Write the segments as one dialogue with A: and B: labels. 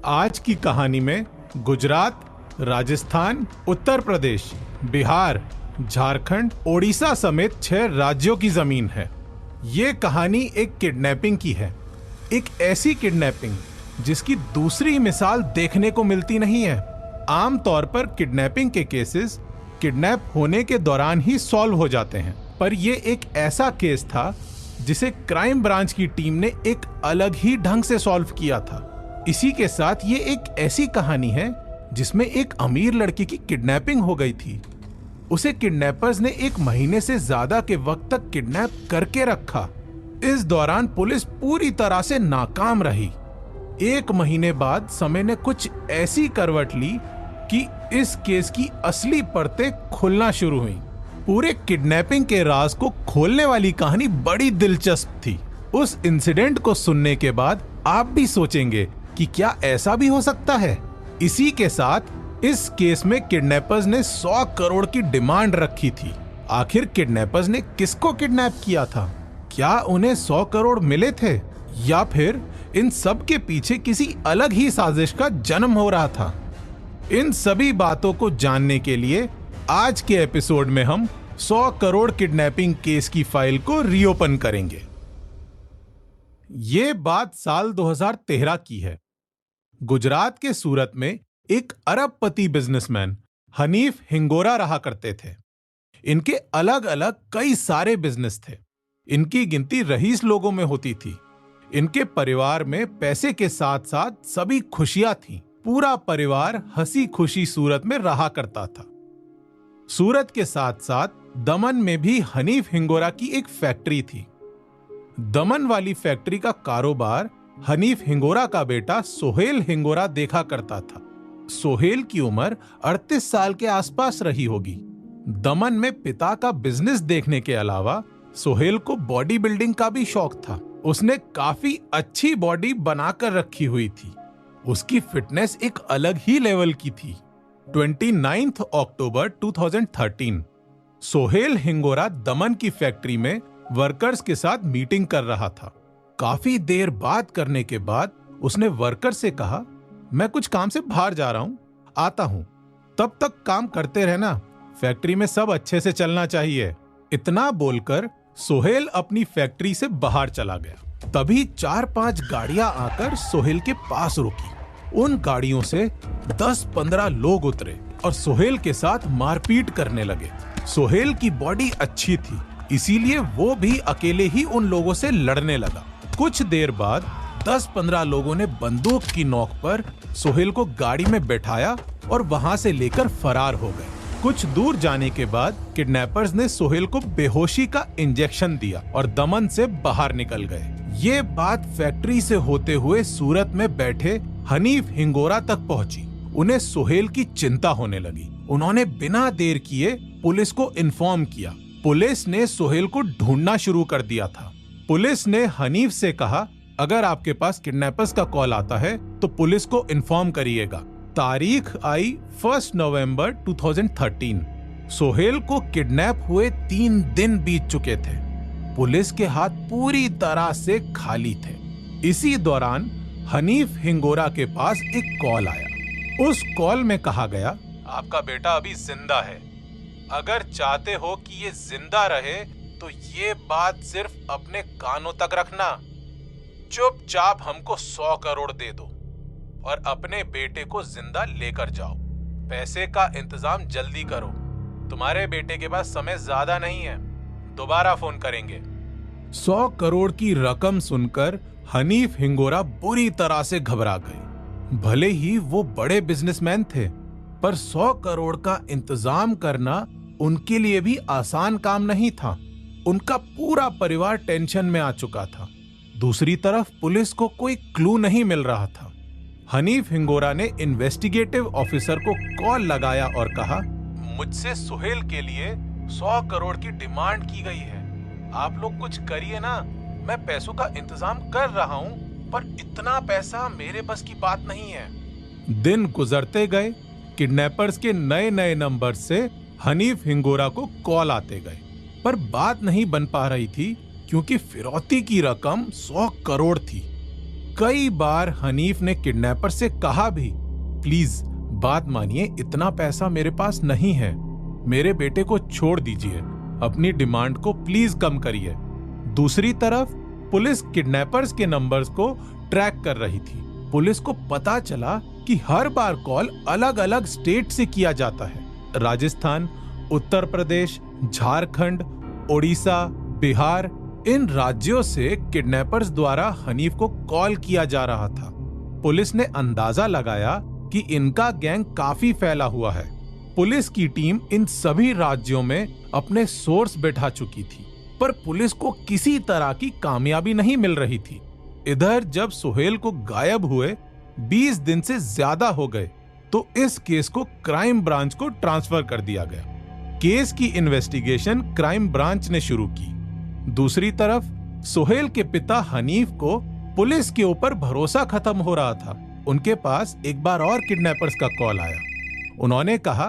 A: आज की कहानी में गुजरात, राजस्थान, उत्तर प्रदेश, बिहार, झारखंड, ओडिशा समेत 6 राज्यों की जमीन है। ये कहानी एक किडनैपिंग की है। एक ऐसी किडनैपिंग जिसकी दूसरी मिसाल देखने को मिलती नहीं है। आमतौर पर किडनैपिंग के केसेस किडनैप होने के दौरान ही सॉल्व हो जाते हैं, पर यह एक ऐसा केस था जिसे क्राइम ब्रांच की टीम ने एक अलग ही ढंग से सॉल्व किया था। इसी के साथ ये एक ऐसी कहानी है जिसमें एक अमीर लड़की की किडनैपिंग हो गई थी। उसे किडनैपर्स ने 1 महीने से ज्यादा के वक्त तक किडनैप करके रखा। इस दौरान पुलिस पूरी तरह से नाकाम रही। 1 महीने बाद समय ने कुछ ऐसी करवट ली कि इस केस की असली परतें खुलना शुरू हुई। पूरे किडनैपिंग के राज को खोलने वाली कहानी बड़ी दिलचस्प थी। उस इंसिडेंट को सुनने के बाद आप भी सोचेंगे कि क्या ऐसा भी हो सकता है। इसी के साथ इस केस में किडनैपर्स ने 100 करोड़ की डिमांड रखी थी। आखिर किडनैपर्स ने किसको किडनैप किया था? क्या उन्हें 100 करोड़ मिले थे या फिर इन सब के पीछे किसी अलग ही साजिश का जन्म हो रहा था? इन सभी बातों को जानने के लिए आज के एपिसोड में हम 100 करोड़ किडनैपिंग केस की फाइल को रीओपन करेंगे। ये बात साल 2013 की है। गुजरात के सूरत में एक अरबपति बिजनेसमैन हनीफ हिंगोरा रहा करते थे। इनके अलग अलग कई सारे बिजनेस थे। इनकी गिनती रईस लोगों में होती थी। इनके परिवार में पैसे के साथ साथ सभी खुशियां थीं। पूरा परिवार हंसी खुशी सूरत में रहा करता था। सूरत के साथ साथ दमन में भी हनीफ हिंगोरा की एक फैक्ट्री थी। दमन वाली फैक्ट्री का कारोबार हनीफ हिंगोरा का बेटा सोहेल हिंगोरा देखा करता था। सोहेल की उम्र 38 साल के आसपास रही होगी। दमन में पिता का बिजनेस देखने के अलावा सोहेल को बॉडी बिल्डिंग का भी शौक था। उसने काफी अच्छी बॉडी बनाकर रखी हुई थी। उसकी फिटनेस एक अलग ही लेवल की थी। 29 अक्टूबर 2013 सोहेल हिंगोरा दमन की फैक्ट्री में वर्कर्स के साथ मीटिंग कर रहा था। काफी देर बात करने के बाद उसने वर्कर से कहा, मैं कुछ काम से बाहर जा रहा हूं, आता हूं। तब तक काम करते रहना, फैक्ट्री में सब अच्छे से चलना चाहिए। इतना बोलकर सोहेल अपनी फैक्ट्री से बाहर चला गया। तभी 4-5 गाड़ियां आकर सोहेल के पास रुकी। उन गाड़ियों से 10-15 लोग उतरे और सोहेल के साथ मारपीट करने लगे। सोहेल की बॉडी अच्छी थी, इसीलिए वो भी अकेले ही उन लोगों से लड़ने लगा। कुछ देर बाद 10-15 लोगों ने बंदूक की नोक पर सोहेल को गाड़ी में बैठाया और वहां से लेकर फरार हो गए। कुछ दूर जाने के बाद किडनैपर्स ने सोहेल को बेहोशी का इंजेक्शन दिया और दमन से बाहर निकल गए। ये बात फैक्ट्री से होते हुए सूरत में बैठे हनीफ हिंगोरा तक पहुंची। उन्हें सोहेल की चिंता होने लगी। उन्होंने बिना देर किए पुलिस को इन्फॉर्म किया। पुलिस ने सोहेल को ढूंढना शुरू कर दिया था। पुलिस ने हनीफ से कहा, अगर आपके पास किडनैपर्स का कॉल आता है तो पुलिस को इन्फॉर्म करिएगा। तारीख आई 1 नवंबर 2013। सोहेल को किडनैप हुए 3 दिन बीत चुके थे। पुलिस के हाथ पूरी तरह से खाली थे। इसी दौरान हनीफ हिंगोरा के पास एक कॉल आया। उस कॉल में कहा गया, आपका बेटा अभी जिंदा है। अगर चाहते हो कि ये जिंदा रहे तो ये बात सिर्फ अपने कानों तक रखना। चुपचाप हमको 100 करोड़ दे दो और अपने बेटे को जिंदा लेकर जाओ। पैसे का इंतजाम जल्दी करो, तुम्हारे बेटे के पास समय ज्यादा नहीं है, दोबारा फोन करेंगे। 100 करोड़ की रकम सुनकर हनीफ हिंगोरा बुरी तरह से घबरा गए। भले ही वो बड़े बिजनेसमैन थे, पर 100 करोड़ का इंतजाम करना उनके लिए भी आसान काम नहीं था। उनका पूरा परिवार टेंशन में आ चुका था। दूसरी तरफ पुलिस को कोई क्लू नहीं मिल रहा था। हनीफ हिंगोरा ने इन्वेस्टिगेटिव ऑफिसर को कॉल लगाया और कहा, मुझसे सुहेल के लिए 100 करोड़ की डिमांड की गई है। आप लोग कुछ करिए ना, मैं पैसों का इंतजाम कर रहा हूं, पर इतना पैसा मेरे बस की बात नहीं है। दिन गुजरते गए। किडनैपर्स के नए नए नंबर से हनीफ हिंगोरा को कॉल आते गए, पर बात नहीं बन पा रही थी क्योंकि फिरौती की रकम 100 करोड़ थी। कई बार हनीफ ने किडनैपर से कहा भी, प्लीज बात मानिए, इतना पैसा मेरे पास नहीं है, मेरे बेटे को छोड़ दीजिए, अपनी डिमांड को प्लीज कम करिए। दूसरी तरफ पुलिस किडनैपर्स के नंबर्स को ट्रैक कर रही थी। पुलिस को पता चला कि हर बार कॉल अलग अलग स्टेट से किया जाता है। राजस्थान, उत्तर प्रदेश, झारखंड, ओडिशा, बिहार, इन राज्यों से किडनैपर्स द्वारा हनीफ को कॉल किया जा रहा था। पुलिस ने अंदाजा लगाया कि इनका गैंग काफी फैला हुआ है। पुलिस की टीम इन सभी राज्यों में अपने सोर्स बैठा चुकी थी, पर पुलिस को किसी तरह की कामयाबी नहीं मिल रही थी। इधर जब सुहेल को गायब हुए 20 दिन से ज्यादा हो गए, तो इस केस को क्राइम ब्रांच को ट्रांसफर कर दिया गया। केस की इन्वेस्टिगेशन क्राइम ब्रांच ने शुरू की। दूसरी तरफ सुहेल के पिता हनीफ को पुलिस के ऊपर भरोसा खत्म हो रहा था। उनके पास एक बार और किडनैपर्स का कॉल आया। उन्होंने कहा,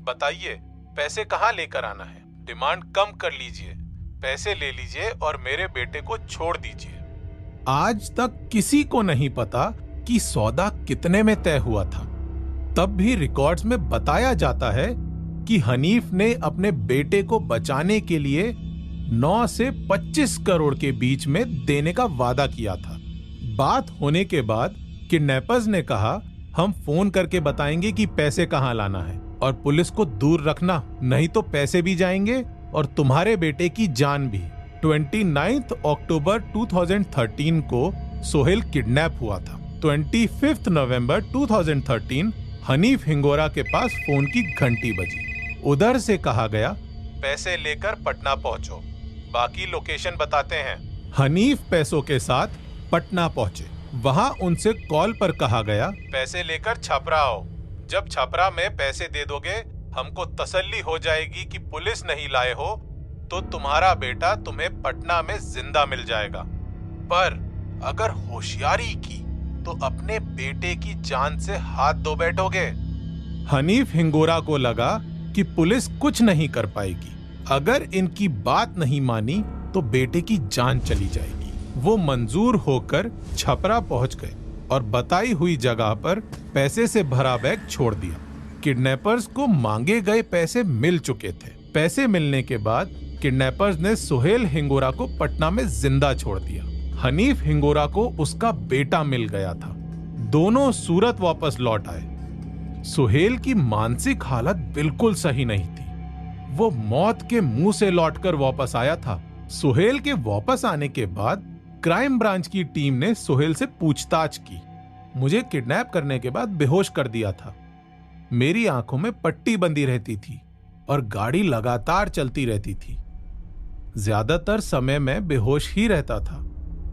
A: बताइए पैसे कहां लेकर आना है, डिमांड कम कर लीजिए, पैसे ले लीजिए और मेरे बेटे को छोड़ दीजिए। आज तक किसी को नहीं पता कि सौदा कितने में तय हुआ था। तब भी रिकॉर्ड्स में बताया जाता है कि हनीफ ने अपने बेटे को बचाने के लिए 9 से 25 करोड़ के बीच में देने का वादा किया था। बात होने के बाद किडनैपर्स ने कहा, हम फोन करके बताएंगे कि पैसे कहां लाना है और पुलिस को दूर रखना, नहीं तो पैसे भी जाएंगे और तुम्हारे बेटे की जान भी। 29 अक्टूबर 2013 को सुहेल किडनैप हुआ था। 25 नवंबर 2013 हनीफ हिंगोरा के पास फोन की घंटी बजी। उधर से कहा गया, पैसे लेकर पटना पहुंचो, बाकी लोकेशन बताते हैं। हनीफ पैसों के साथ पटना पहुंचे। वहां उनसे कॉल पर कहा गया, पैसे लेकर छपरा आओ। जब छपरा में पैसे दे दोगे, हमको तसल्ली हो जाएगी कि पुलिस नहीं लाए हो, तो तुम्हारा बेटा तुम्हें पटना में जिंदा मिल जाएगा। पर अगर होशियारी की तो अपने बेटे की जान से हाथ धो बैठोगे। हनीफ हिंगोरा को लगा कि पुलिस कुछ नहीं कर पाएगी। अगर इनकी बात नहीं मानी तो बेटे की जान चली जाएगी। वो मंजूर होकर छपरा पहुंच गए और बताई हुई जगह पर पैसे से भरा बैग छोड़ दिया। किडनैपर्स को मांगे गए पैसे मिल चुके थे। पैसे मिलने के बाद किडनैपर्स ने सुहेल हिंगोरा को पटना में जिंदा छोड़ दिया। हनीफ हिंगोरा को उसका बेटा मिल गया था। दोनों सूरत वापस लौट आए। सुहेल की मानसिक हालत बिल्कुल सही नहीं थी। वो मौत के मुंह से लौटकर वापस आया था। सुहेल के वापस आने के बाद क्राइम ब्रांच की टीम ने सुहेल से पूछताछ की। मुझे किडनैप करने के बाद बेहोश कर दिया था। मेरी आंखों में पट्टी बंधी रहती थी और गाड़ी लगातार चलती रहती थी। ज्यादातर समय मैं बेहोश ही रहता था।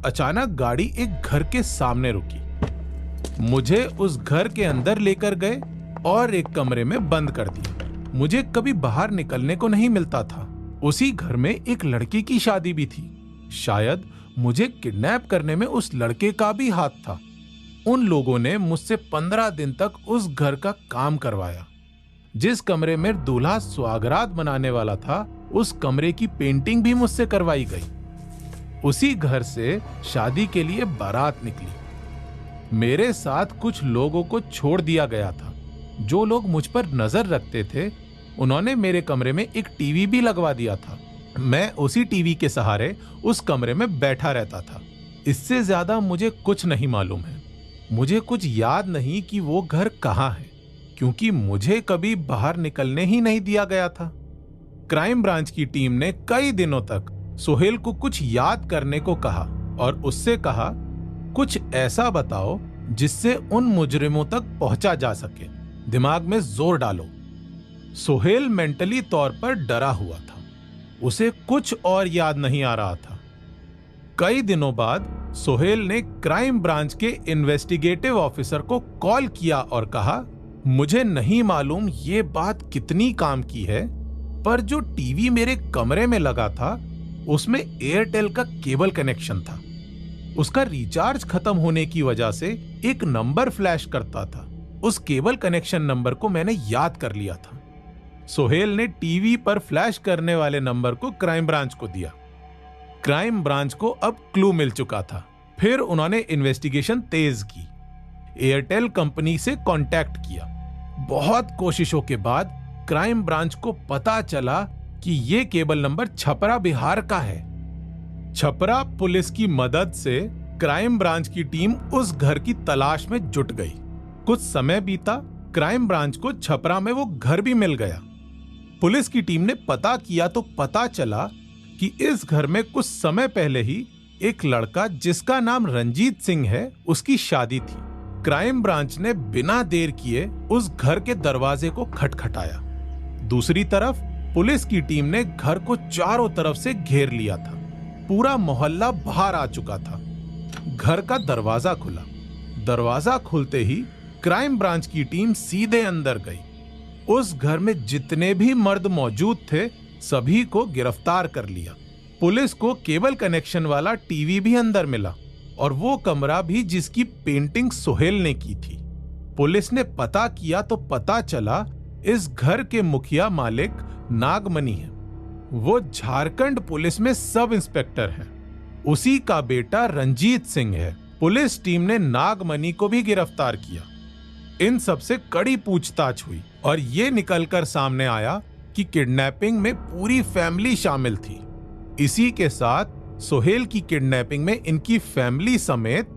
A: अचानक गाड़ी एक घर के सामने रुकी। मुझे उस घर के अंदर लेकर गए और एक कमरे में बंद कर दिया। मुझे कभी बाहर निकलने को नहीं मिलता था। उसी घर में एक लड़की की शादी भी थी। शायद मुझे किडनैप करने में उस लड़के का भी हाथ था। उन लोगों ने मुझसे 15 दिन तक उस घर का काम करवाया। जिस कमरे में दूल्हा सुहागरात मनाने वाला था, उस कमरे की पेंटिंग भी मुझसे करवाई गई। उसी घर से शादी के लिए बारात निकली। मेरे साथ कुछ लोगों को छोड़ दिया गया था। जो लोग मुझ पर नजर रखते थे, उन्होंने मेरे कमरे में एक टीवी भी लगवा दिया था। मैं उसी टीवी के सहारे उस कमरे में बैठा रहता था। इससे ज्यादा मुझे कुछ नहीं मालूम है। मुझे कुछ याद नहीं कि वो घर कहाँ है, क्योंकि मुझे कभी बाहर निकलने ही नहीं दिया गया था। क्राइम ब्रांच की टीम ने कई दिनों तक सुहेल को कुछ याद करने को कहा और उससे कहा, कुछ ऐसा बताओ जिससे उन मुजरिमों तक पहुंचा जा सके। दिमाग में जोर डालो। सुहेल मेंटली तौर पर डरा हुआ था। उसे कुछ और याद नहीं आ रहा था। कई दिनों बाद सुहेल ने क्राइम ब्रांच के इन्वेस्टिगेटिव ऑफिसर को कॉल किया और कहा, मुझे नहीं मालूम ये बात कितनी काम की है, पर जो टीवी मेरे कमरे में लगा था उसमें एयरटेल का केबल कनेक्शन था। उसका रिचार्ज खत्म होने की वजह से एक नंबर फ्लैश करता था। उस केबल कनेक्शन नंबर को मैंने याद कर लिया था। सुहेल ने टीवी पर फ्लैश करने वाले नंबर को क्राइम ब्रांच को दिया। क्राइम ब्रांच को अब क्लू मिल चुका था। फिर उन्होंने इन्वेस्टिगेशन तेज की, एयरटेल कंपनी से कांटेक्ट किया। बहुत कोशिशों के बाद क्राइम ब्रांच को पता चला कि ये केबल नंबर छपरा बिहार का है। छपरा पुलिस की मदद से क्राइम ब्रांच की टीम उस घर की तलाश में जुट गई। कुछ समय बीता, क्राइम ब्रांच को छपरा में वो घर भी मिल गया। पुलिस की टीम ने पता किया तो पता चला कि इस घर में कुछ समय पहले ही एक लड़का जिसका नाम रंजीत सिंह है, उसकी शादी थी। क्राइम ब्रांच ने बिना देर किए उस घर के दरवाजे को खटखटाया। दूसरी तरफ पुलिस की टीम ने घर को चारों तरफ से घेर लिया था। पूरा मोहल्ला बाहर आ चुका था। घर का दरवाजा खुला। दरवाजा खुलते ही क्राइम ब्रांच की टीम सीधे अंदर गई। उस घर में जितने भी मर्द मौजूद थे, सभी को गिरफ्तार कर लिया। पुलिस को केबल कनेक्शन वाला टीवी भी अंदर मिला और वो कमरा भी जिसकी पेंटिंग सोहेल ने की थी। पुलिस ने पता किया तो पता चला इस घर के मुखिया मालिक नागमणि है। वो झारखंड पुलिस में सब इंस्पेक्टर हैं। उसी का बेटा रंजीत सिंह है। पुलिस टीम ने नागमणि को भी गिरफ्तार किया। इन सब से कड़ी पूछताछ हुई और ये निकलकर सामने आया कि किडनैपिंग में पूरी फैमिली शामिल थी। इसी के साथ सोहेल की किडनैपिंग में इनकी फैमिली समेत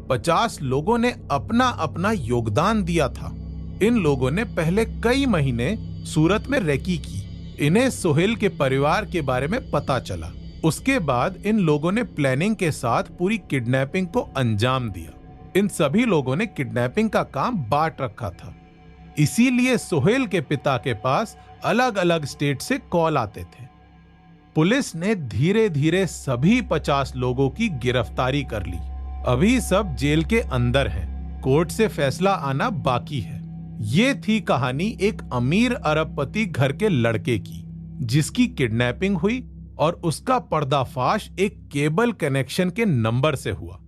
A: 50 लोगों ने अपना अपना योगदान दिया था। इन लोगों ने पहले कई महीने सूरत में रेकी की। इन्हें सोहेल के परिवार के बारे में पता चला। उसके बाद इन लोगों ने प्लानिंग के साथ पूरी किडनैपिंग को अंजाम दिया। इन सभी लोगों ने किडनैपिंग का काम बांट रखा था। इसीलिए सोहेल के पिता के पास अलग अलग स्टेट से कॉल आते थे। पुलिस ने धीरे धीरे सभी 50 लोगों की गिरफ्तारी कर ली। अभी सब जेल के अंदर हैं। कोर्ट से फैसला आना बाकी है। ये थी कहानी एक अमीर अरबपति घर के लड़के की, जिसकी किडनैपिंग हुई और उसका पर्दाफाश एक केबल कनेक्शन के नंबर से हुआ।